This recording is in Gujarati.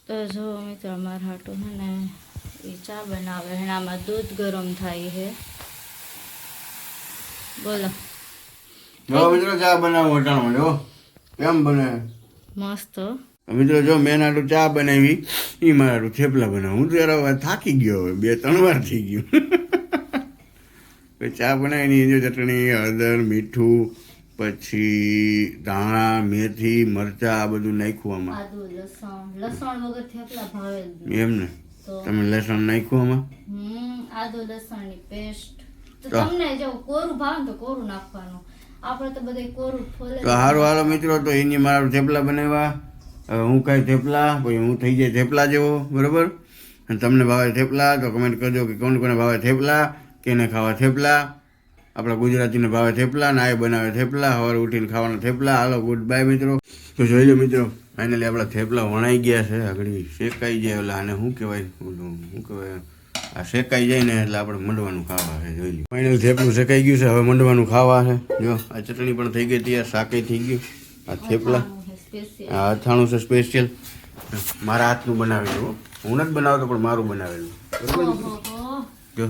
તો જો મિત્રો અમારા હાટું છે ને એ ચા બનાવે છે, આમાં દૂધ ગરમ થાય છે. બોલો મિત્રો ચા બનાવો અટાણમાં જો કેમ બને મસ્ત. મિત્રો જો મેં આટલું ચા બનાવી એ મારું થેપલા બનાવું. હું તો યાર થાકી ગયો હવે 2-3 વાર થઈ ગયું. ચા બનાવીને જો ચટણી હળદર મીઠું પછી ધાણા મેથી મરચાં આ બધું નાખ્યું આમાં. આદુ લસણ વગર થેપલા ભાવે જ નહીં. એમ ને તમે લસણ નાખ્યું આમાં? આદુ લસણની પેસ્ટ. તો તમને જો કોરું ભાવે ને તો કોરું નાખવાનું. આપણે તો બધે કોરું ફોલે. તો હારું હાલો મિત્રો, તો એની મારા થેપલા બનાવ્યા. હવે હું કાંઈ થેપલા પછી હું થઈ જાય થેપલા જેવો, બરાબર. અને તમને ભાવે થેપલા તો કમેન્ટ કરજો કે કોને કોને ભાવે થેપલા, કેને ખાવા થેપલા. આપણા ગુજરાતીને ભાવે થેપલા ને આ બનાવે થેપલા, સવારે ઉઠીને ખાવાના થેપલા. હાલો ગુડ બાય મિત્રો. તો જોઈ લો મિત્રો, ફાઇનલી આપણા થેપલા વણાઈ ગયા છે. આગળ શેકાઈ જાય એટલે આને શું કહેવાય, શું કહેવાય, આ શેકાઈ જાય ને એટલે આપણે મંડવાનું ખાવા છે. જોઈ લો ફાઇનલ થેપલું શેકાઈ ગયું છે, હવે મંડવાનું ખાવા છે. જો આ ચટણી પણ થઈ ગઈ તૈયાર, શાકે થઈ ગયું. આ થેપલા આ અથાણું છે સ્પેશિયલ, મારા હાથનું બનાવેલું. હું નથી બનાવતો પણ મારું બનાવેલું, બરાબર. જો